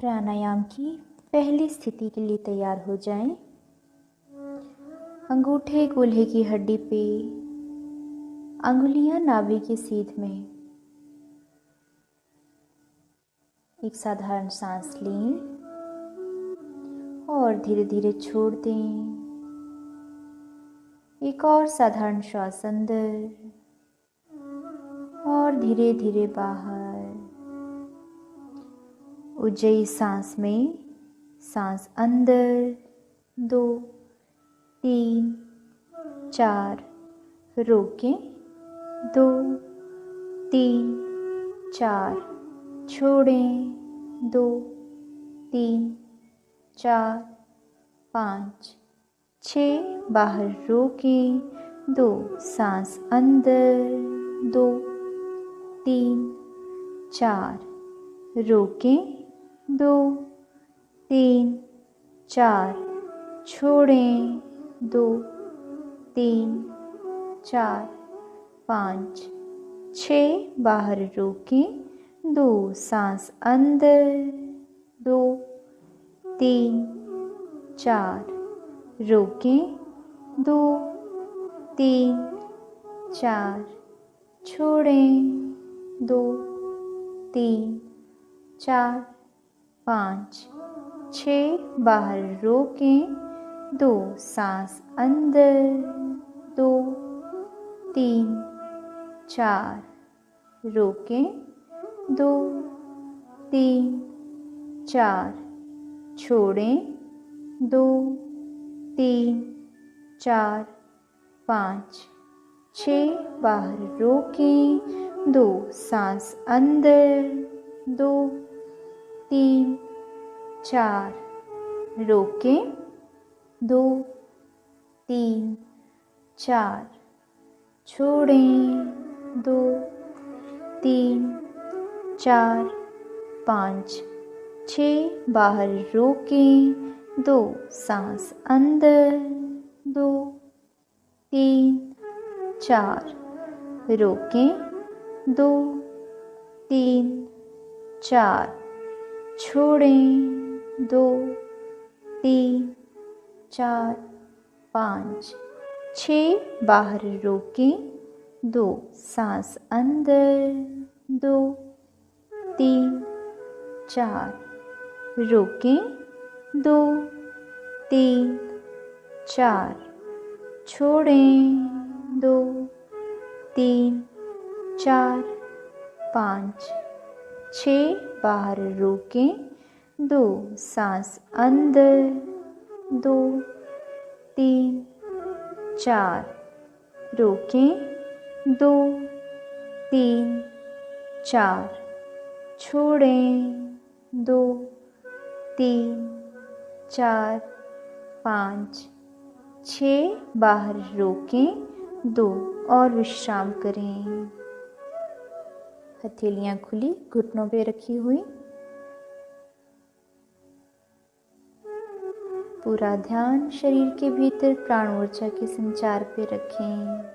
प्राणायाम की पहली स्थिति के लिए तैयार हो जाएं। अंगूठे कूल्हे की हड्डी पे, अंगुलियां नाभि की सीध में। एक साधारण सांस लें और धीरे धीरे छोड़ दें। एक और साधारण श्वास अंदर और धीरे धीरे बाहर। उज्जयी सांस में सांस अंदर 2, 3, 4, रोकें 2, 3, 4, छोड़ें 2, 3, 4, 5, 6, बाहर रोकें 2, सांस अंदर 2, 3, 4, रोकें 2, 3, 4, छोड़ें 2, 3, 4, 5, 6, बाहर रोकें 2, सांस अंदर 2, 3, 4, रोकें 2, 3, 4, छोड़ें 2, 3, 4, 5, 6, बाहर रोकें 2, सांस अंदर 2, 3, 4, रोकें 2, 3, 4, छोड़ें 2, 3, 4, 5, 6, बाहर रोकें 2, सांस अंदर 2, 3, 4, रोकें 2, 3, 4, छोड़ें 2, 3, 4, 5, 6, बाहर रोकें 2, सांस अंदर 2, 3, 4, रोकें 2, 3, 4, छोड़ें 2, 3, 4, 5, 6, बाहर रोकें 2, सांस अंदर 2, 3, 4, रोकें 2, 3, 4, छोड़ें 2, 3, 4, 5, 6, बाहर रोकें 2, सांस अंदर 2, 3, 4, रोकें 2, 3, 4, छोड़ें 2, 3, 4, 5, 6, बाहर रोकें 2 और विश्राम करें। हथेलियां खुली, घुटनों पे रखी हुई। पूरा ध्यान शरीर के भीतर प्राण ऊर्जा के संचार पे रखें।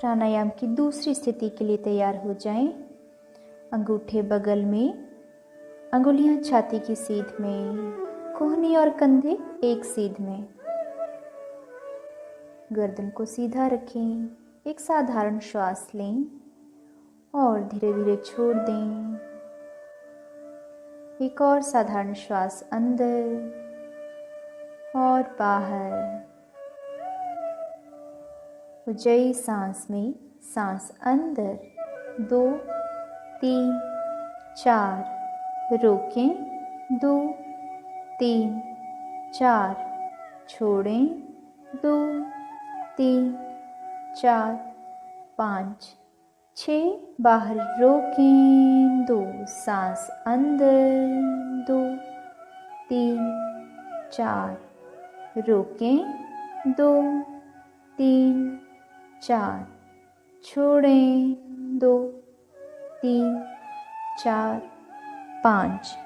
प्राणायाम की दूसरी स्थिति के लिए तैयार हो जाएं। अंगूठे बगल में, अंगुलियां छाती की सीध में, कोहनी और कंधे एक सीध में। गर्दन को सीधा रखें। एक साधारण श्वास लें और धीरे धीरे छोड़ दें। एक और साधारण श्वास अंदर और बाहर। उज्जयी सांस में सांस अंदर 2, 3, 4, रोकें 2, 3, 4, छोड़ें 2, 3, 4, 5, 6, बाहर रोकें 2, सांस अंदर 2, 3, 4, रोकें 2, 3, 4, छोड़ें, 2, 3, 4, 5,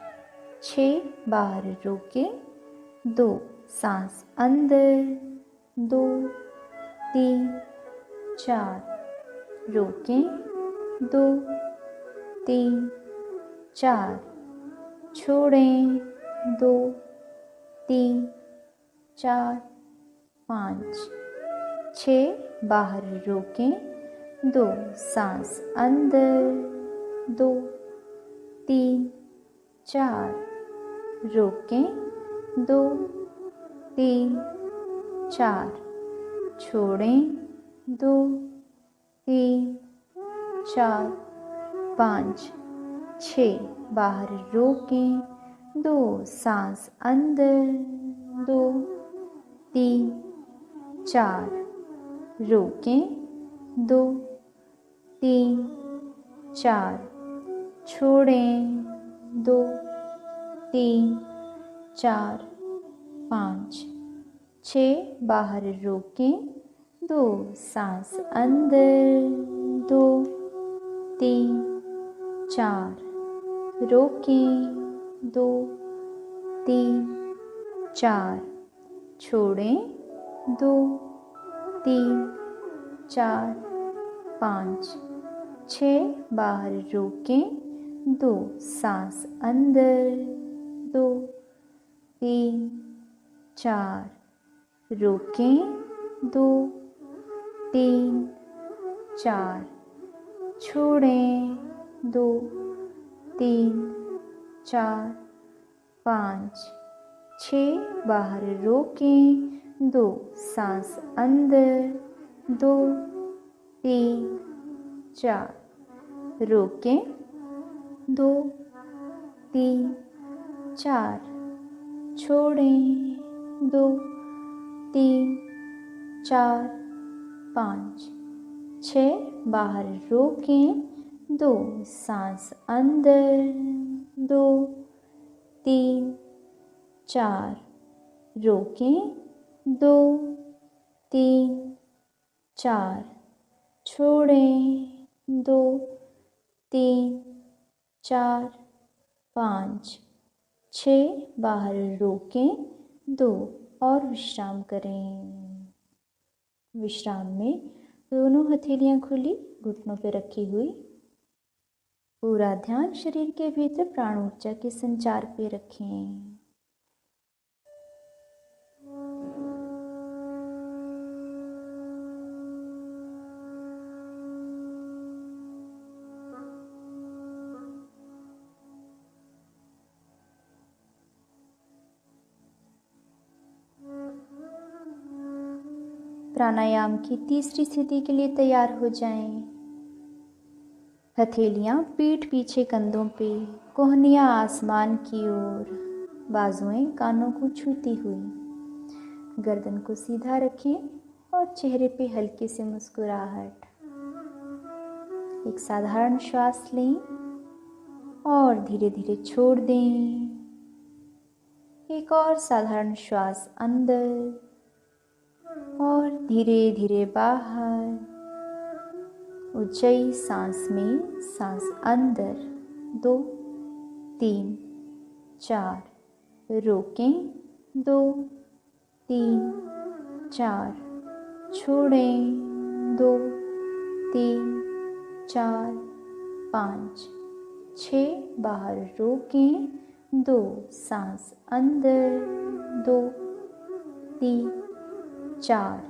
6, बाहर रोकें, 2, सांस अंदर, 2, 3, 4, रोकें, 2, 3, 4, छोड़ें, 2, 3, 4, 5, 6, बाहर रोकें, 2, सांस अंदर, 2, 3, 4, रोकें, 2, 3, 4, छोड़ें, 2, 3, 4, 5, 6, बाहर रोकें, 2, सांस अंदर, 2, 3, 4, रोकें, 2, 3, 4, छोड़ें, 2, 3, 4, 5, 6, बाहर रोकें, 2, सांस अंदर, 2, 3, 4, रोकें, 2, 3, 4, छोड़ें, 2, 3, 4, 5, 6, बाहर रोकें, 2, सांस अंदर, 2, 3, 4, रोकें, 2, 3, 4, छोड़ें, 2, 3, 4, 5, 6, बाहर रोकें, 2, सांस अंदर, 2, 3, 4, रोकें, 2, 3, 4, छोड़ें, 2, 3, 4, 5, 6, बाहर रोकें, 2, सांस अंदर, 2, 3, 4, रोकें, 2, 3, 4, छोड़ें, 2, 3, 4, 5, 6, बाहर रोकें, 2 और विश्राम करें। विश्राम में दोनों हथेलियां खुली, घुटनों पर रखी हुई। पूरा ध्यान शरीर के भीतर प्राण ऊर्जा के संचार पे रखें। प्राणायाम की तीसरी स्थिति के लिए तैयार हो जाएं। हथेलियां पीठ पीछे कंधों पे, कोहनियां आसमान की ओर, बाजुएं कानों को छूती हुई। गर्दन को सीधा रखें और चेहरे पे हल्की सी मुस्कुराहट। एक साधारण श्वास लें और धीरे धीरे छोड़ दें। एक और साधारण श्वास अंदर और धीरे धीरे बाहर। ऊंचाई सांस में, सांस अंदर, 2, 3, 4, रोकें, 2, 3, 4, छोड़ें, 2, 3, 4, 5, 6, बाहर रोकें, 2, सांस अंदर, 2, 3, 4,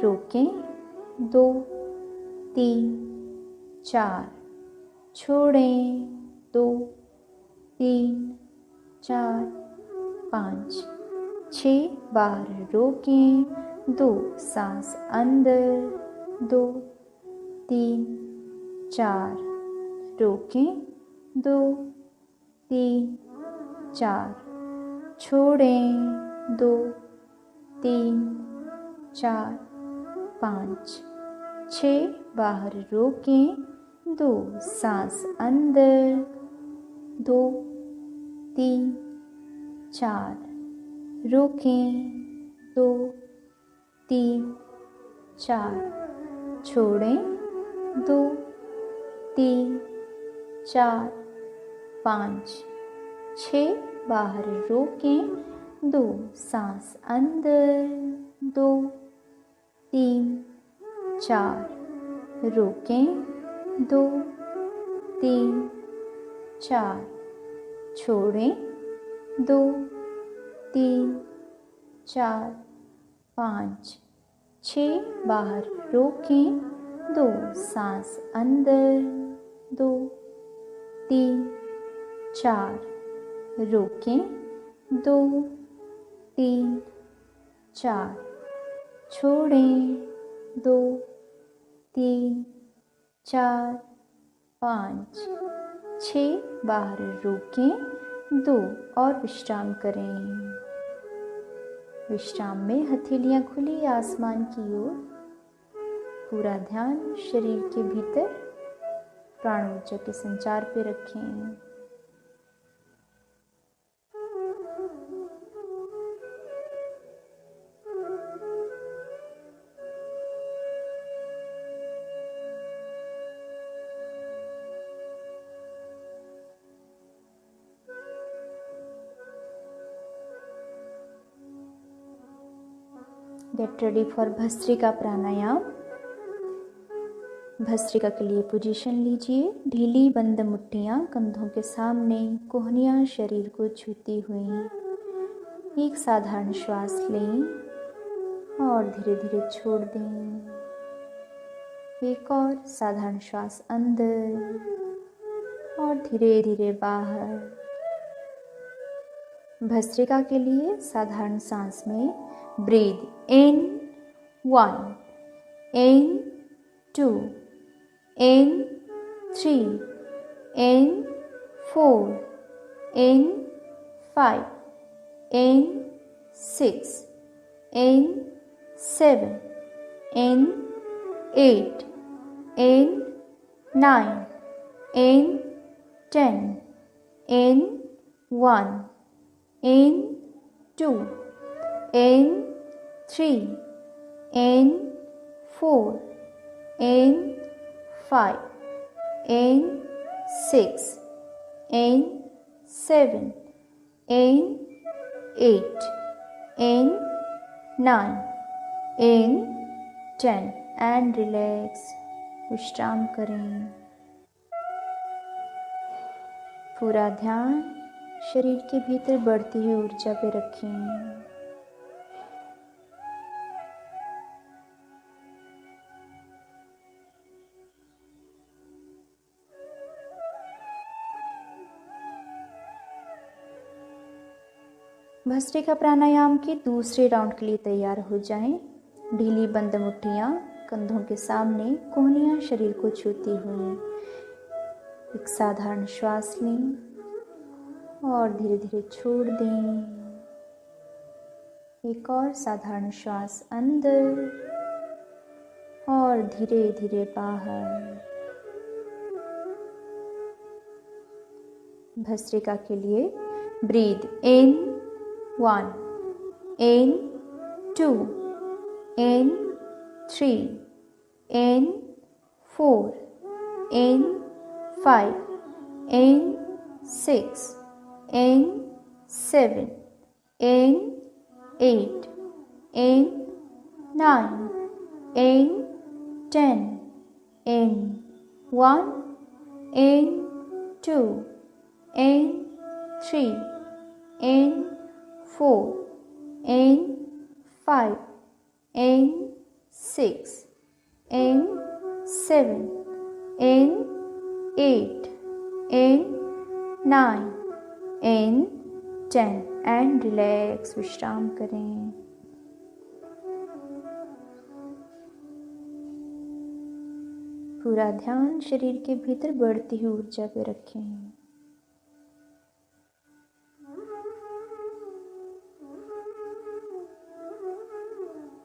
रोकें, 2, 3, 4, छोड़ें, 2, 3, 4, 5, 6, बाहर रोकें, 2, सांस अंदर, 2, 3, 4, रोकें, 2, 3, 4, छोड़ें, 2, 3, 4, 5, 6, बाहर रोकें, 2, सांस अंदर, 2, 3, 4, रोकें, 2, 3, 4, छोड़ें, 2 3 4 5 6, बाहर रोकें, 2 सांस अंदर, 2 3 4 रोकें, 2 3 4 छोड़ें, 2 3 4 5 6, बाहर रोकें, 2 सांस अंदर, 2 3 4 रोकें, 2 3 4 छोड़ें, 2 3 4 5 6, बाहर रोकें, 2 और विश्राम करें। विश्राम में हथेलियां खुली आसमान की ओर, पूरा ध्यान शरीर के भीतर प्राण ऊर्जा के संचार पे रखें। गेट रेडी फॉर भस्त्रिका प्राणायाम। भस्त्रिका के लिए पोजीशन लीजिए। ढीली बंद मुट्ठियां कंधों के सामने, कोहनियां शरीर को छूती हुई। एक साधारण श्वास लें और धीरे धीरे छोड़ दें। एक और साधारण श्वास अंदर और धीरे धीरे बाहर। भस्त्रिका के लिए साधारण सांस में breathe in 1, in 2, in 3, in 4, in 5, in 6, in 7, in 8, in 9, in 10, in 1, in 2, in 3, in 4, in 5, in 6, in 7, in 8, in 9, in 10 and relax। विश्राम करें। पूरा ध्यान शरीर के भीतर बढ़ती हुई ऊर्जा पे रखें। भस्त्रिका प्राणायाम के दूसरे राउंड के लिए तैयार हो जाएं। ढीली बंद मुट्ठियां कंधों के सामने, कोहनियां शरीर को छूती हुई। एक साधारण श्वास लें और धीरे धीरे छोड़ दें। एक और साधारण श्वास अंदर और धीरे धीरे बाहर। भस्त्रिका के लिए breathe in 1, in 2, in 3, in 4, in 5, in 6, in 7, in 8, in 9, in 10, in 1, in 2, in 3, in 4, in 5, in 6, in 7, in 8, in 9, in 10 and relax। विश्राम करें। पूरा ध्यान शरीर के भीतर बढ़ती हुई ऊर्जा पे रखें।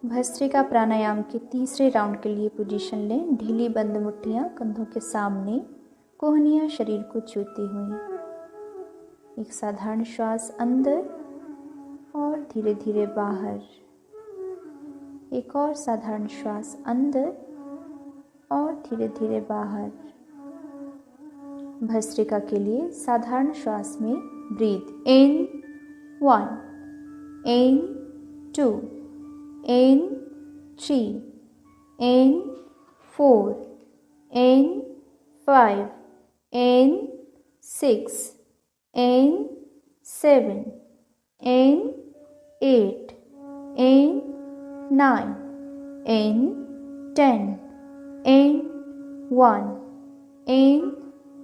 भस्त्रिका प्राणायाम के तीसरे राउंड के लिए पोजीशन लें। ढीली बंद मुट्ठियां कंधों के सामने, कोहनियां शरीर को छूती हुई। एक साधारण श्वास अंदर और धीरे धीरे बाहर। एक और साधारण श्वास अंदर धीरे धीरे बाहर। भस्त्रिका के लिए साधारण श्वास में breathe in 1, in 2, in 3, in 4, in 5, in 6, in 7, in 8, in 9, in 10, in 1, in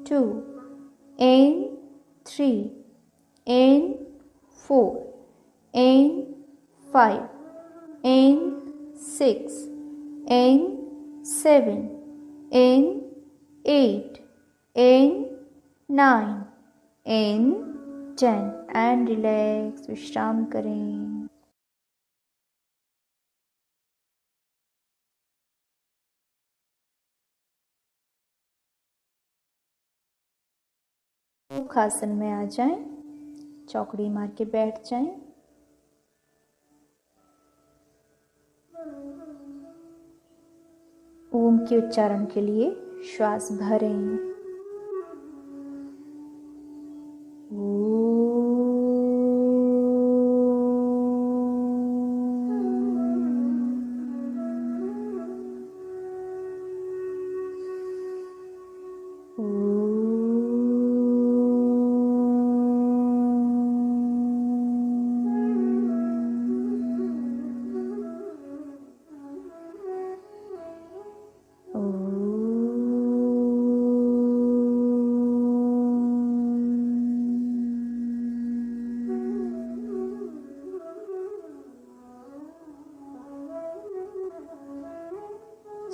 2, in 3, in 4, in 5, in 6, in 7, in 8, in 9, in 10 and relax. विश्राम करें। आसन में आ जाएं, चौकड़ी मार के बैठ जाएं। ओम के उच्चारण के लिए श्वास भरें।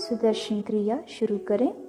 सुदर्शन क्रिया शुरू करें।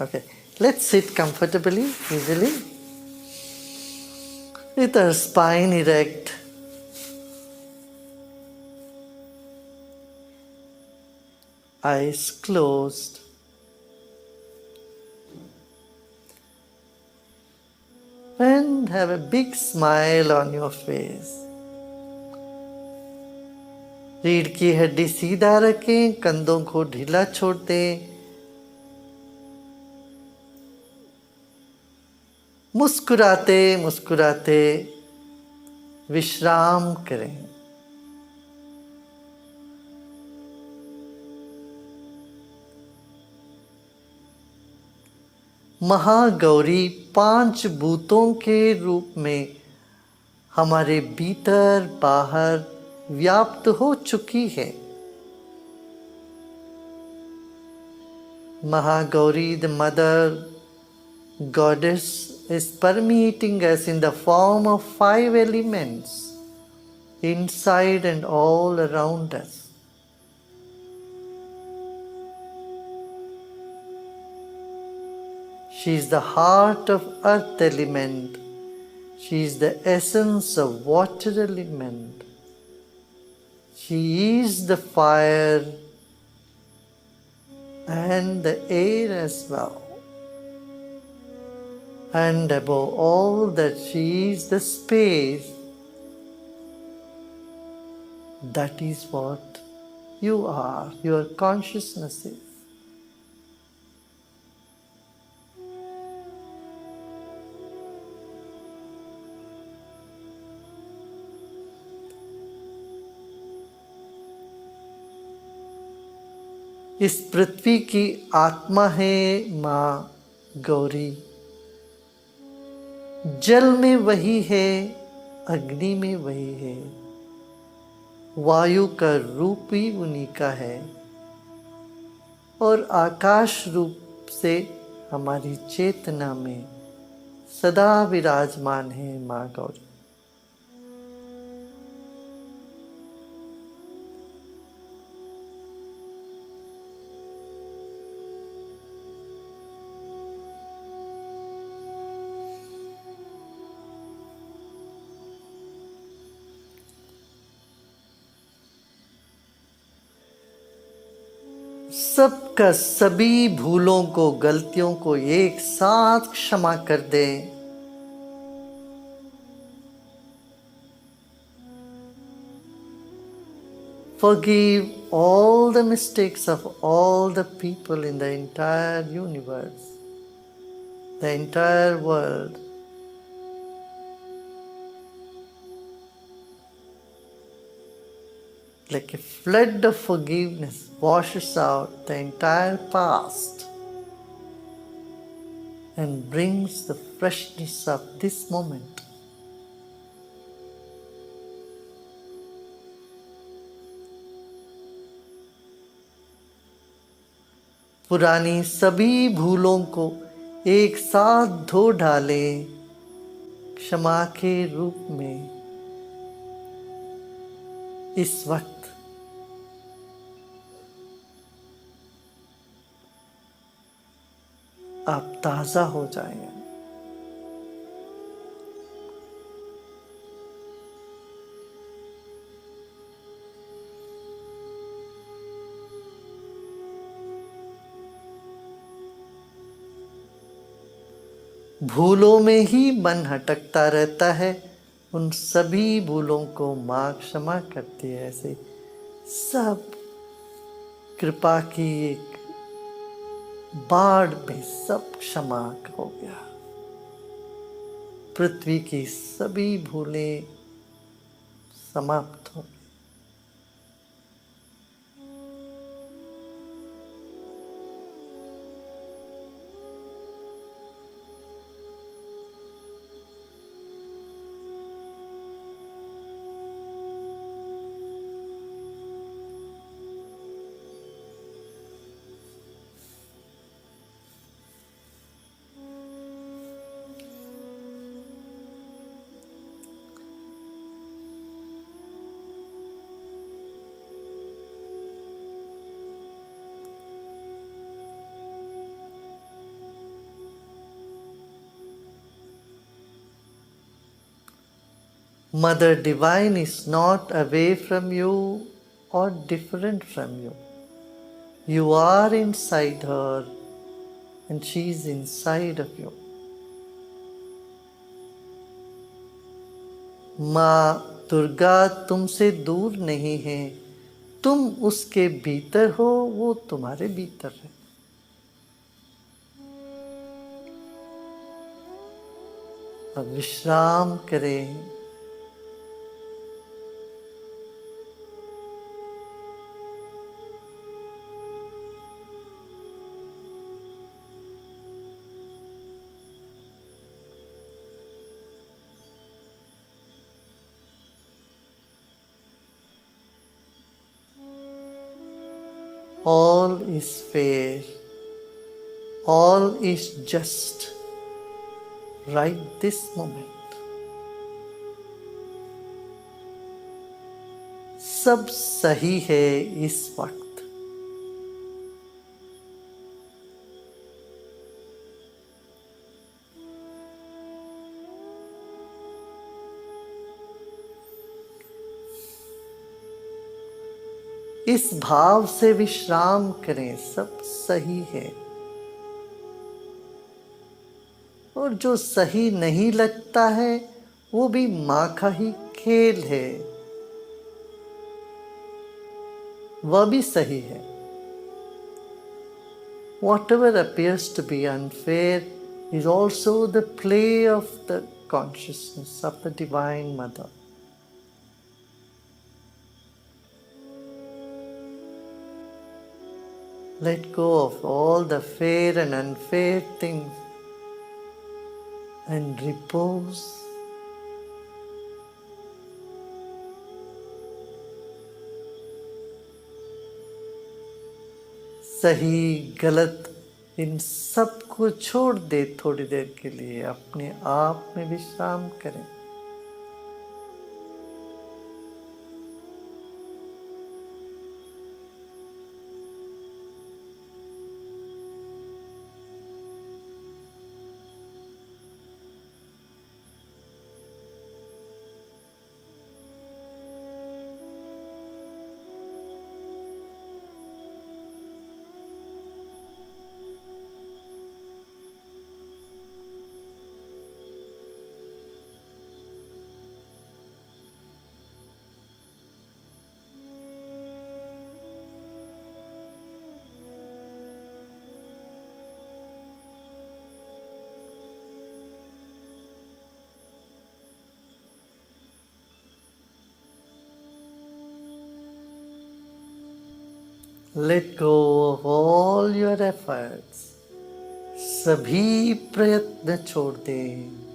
Okay, let's sit comfortably, easily, with our spine erect. Eyes closed. And have a big smile on your face. रीढ़ की हड्डी सीधा रखें, कंधों को ढीला छोड़ दें। मुस्कुराते मुस्कुराते विश्राम करें। महागौरी 5 भूतों के रूप में हमारे भीतर बाहर व्याप्त हो चुकी है। Mahagauri, the mother goddess, is permeating us in the form of 5 elements inside and all around us. She is the heart of earth element. She is the essence of water element. She is the fire and the air as well. And above all that, she is the space. That is what you are, your consciousness is. इस पृथ्वी की आत्मा है माँ गौरी। जल में वही है, अग्नि में वही है, वायु का रूप भी उन्हीं का है और आकाश रूप से हमारी चेतना में सदा विराजमान है माँ गौरी। सबका सभी भूलों को, गलतियों को एक साथ क्षमा कर दें। Forgive all the mistakes of all the people in the entire universe, the entire world. Like a flood of forgiveness washes out the entire past and brings the freshness of this moment. पुरानी सभी भूलों को एक साथ धो डालें क्षमा के रूप में। इस वक्त आप ताजा हो जाएं। भूलों में ही मन भटकता रहता है, उन सभी भूलों को माँ क्षमा करती है। ऐसे सब कृपा की एक बाढ़ में सब क्षमा हो गया। पृथ्वी की सभी भूलें समाप्त हो गई। Mother Divine is not away from you or different from you. You are inside her and she is inside of you. माँ दुर्गा तुमसे दूर नहीं है, तुम उसके भीतर हो, वो तुम्हारे भीतर है। अब विश्राम करें। All is fair, all is just, right this moment. सब सही है इस वक्त। इस भाव से विश्राम करें, सब सही है। और जो सही नहीं लगता है वो भी माँ का ही खेल है, वह भी सही है। Whatever appears to be unfair is also the play of the consciousness of the Divine Mother. Let go of all the fair and unfair things and repose. सही गलत इन सब को छोड़ दे, थोड़ी देर के लिए अपने आप में विश्राम करें। Let go of all your efforts. सभी प्रयत्न छोड़ दें।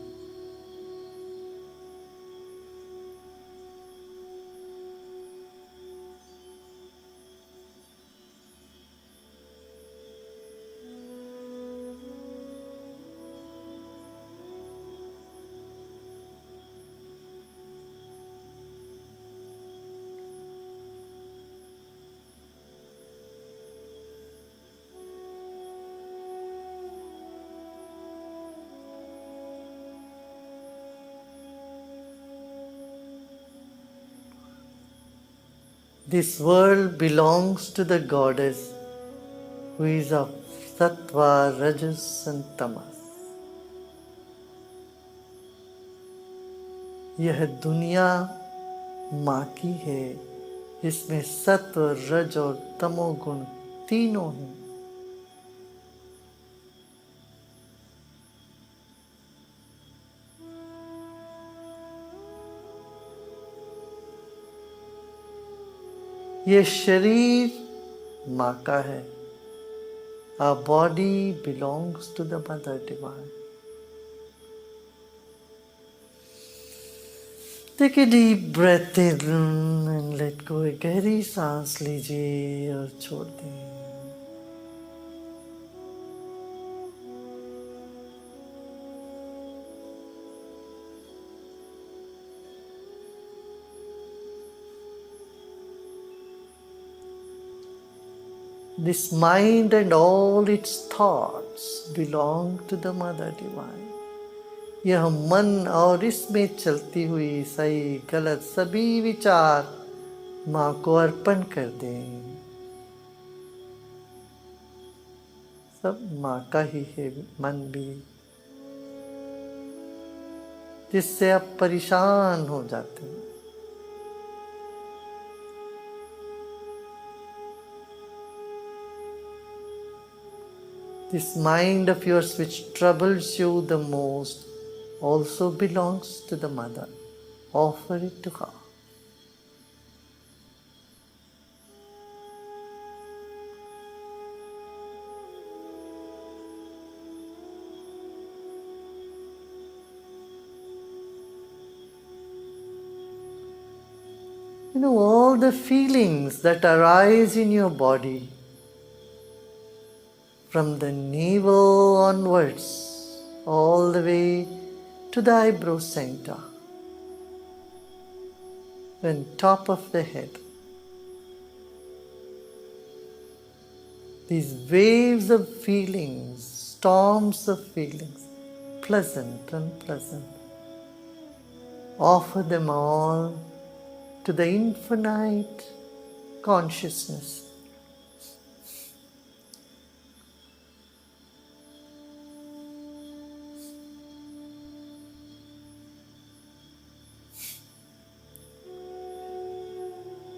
This world belongs to the goddess who is of Sattva, Rajas and Tamas. यह दुनिया माँ की है, जिसमें सत्व, रज और तमोगुण तीनों हैं। ये शरीर माँ का है। Our body belongs to the Mother Divine. Take a deep breath in and let go. एक गहरी सांस लीजिए और छोड़ दें। This mind and all its thoughts belong to the Mother Divine. यह मन और इसमें चलती हुई सही गलत सभी विचार माँ को अर्पण कर दें। सब माँ का ही है मन भी, जिससे आप परेशान हो जाते हैं। This mind of yours which troubles you the most also belongs to the mother. Offer it to her. You know, all the feelings that arise in your body, from the navel onwards, all the way to the eyebrow center, and top of the head. These waves of feelings, storms of feelings, pleasant, unpleasant, offer them all to the infinite consciousness.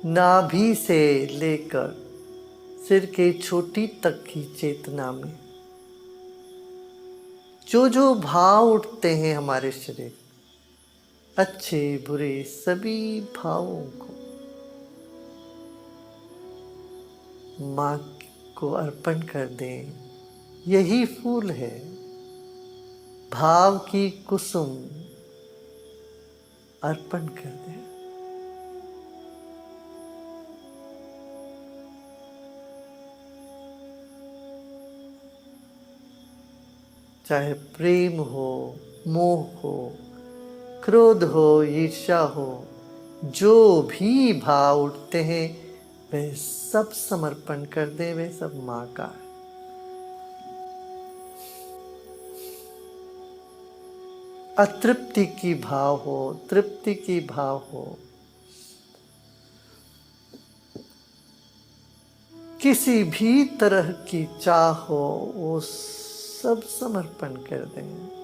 नाभि से लेकर सिर के चोटी तक की चेतना में जो जो भाव उठते हैं हमारे शरीर, अच्छे बुरे सभी भावों को माँ को अर्पण कर दें। यही फूल है, भाव की कुसुम अर्पण कर दें। चाहे प्रेम हो, मोह हो, क्रोध हो, ईर्ष्या हो, जो भी भाव उठते हैं वे सब समर्पण कर दे। वे सब माँ का है। अतृप्ति की भाव हो, तृप्ति की भाव हो, किसी भी तरह की चाह हो, वो सब समर्पण कर दें।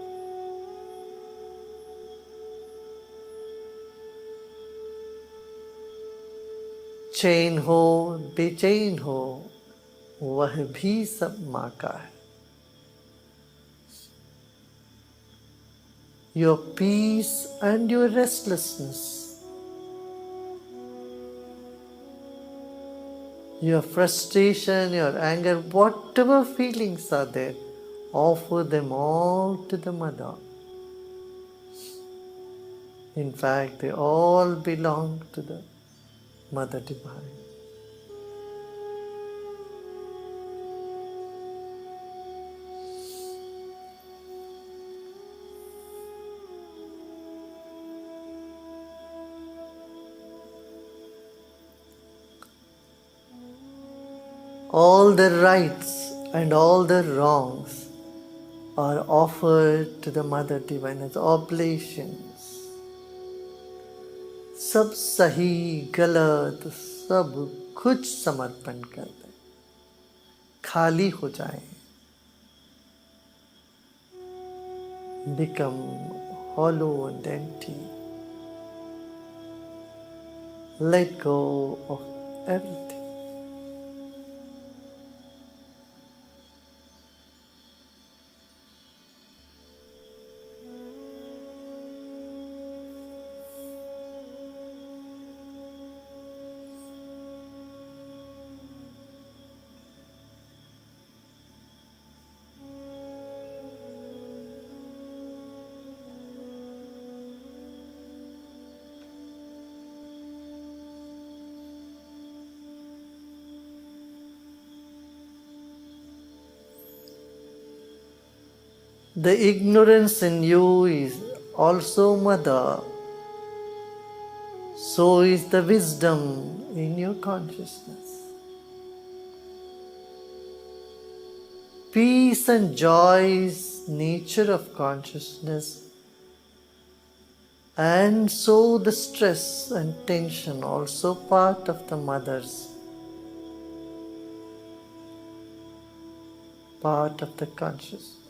चैन हो, बेचैन हो, वह भी सब माँ का है। Your peace and your restlessness, your frustration, your anger, whatever feelings are there, offer them all to the Mother. In fact, they all belong to the Mother Divine. All the rights and all the wrongs are offered to the Mother Divine as oblations. सब सही गलत सब कुछ समर्पण कर दें, खाली हो जाएं, become hollow and empty. Let go of everything. The ignorance in you is also Mother. So is the wisdom in your consciousness. Peace and joy is nature of consciousness And so the stress and tension also part of the mother's, part of the consciousness.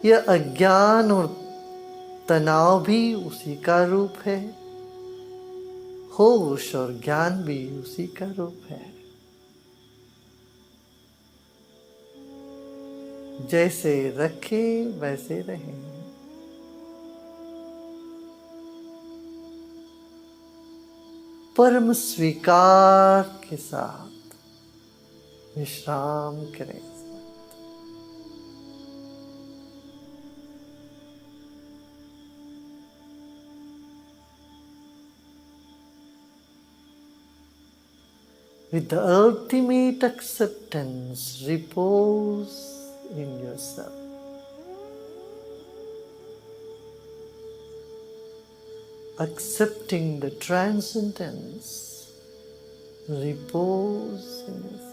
यह अज्ञान और तनाव भी उसी का रूप है, होश और ज्ञान भी उसी का रूप है। जैसे रखे वैसे रहें। परम स्वीकार के साथ विश्राम करें। With the ultimate acceptance, repose in yourself. Accepting the transcendence, repose in yourself.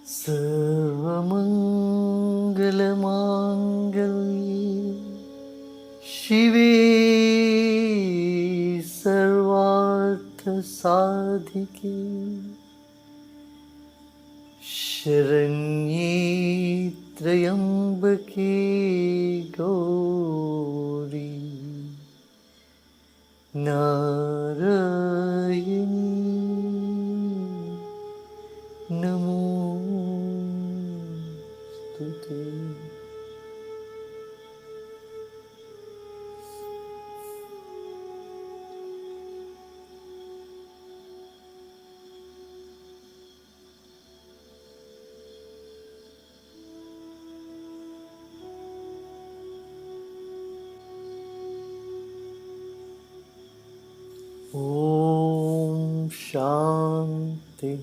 सर्वमंगलमांगल्ये शिवे सर्वार्थ साधिके शरण्ये त्र्यंबके गौरी नारायणी नमोस्तुते। ओम शांति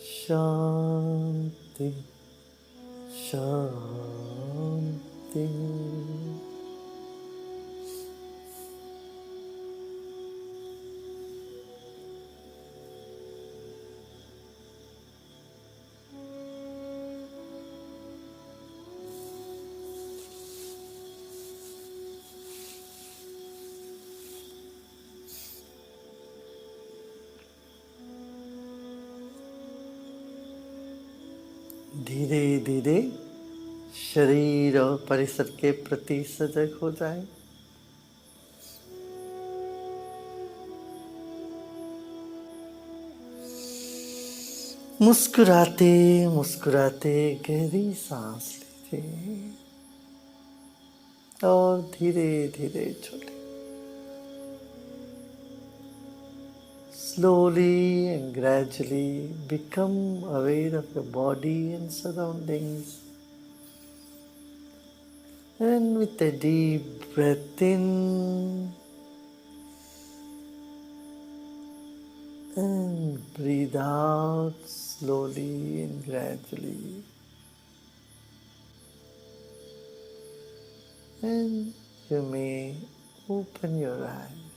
शांति शांति। धीरे धीरे शरीर और परिसर के प्रति सजग हो जाए। मुस्कुराते मुस्कुराते गहरी सांस लीजिए और धीरे धीरे छोड़े। Slowly and gradually become aware of your body and surroundings. And with a deep breath in and breathe out slowly and gradually. And you may open your eyes.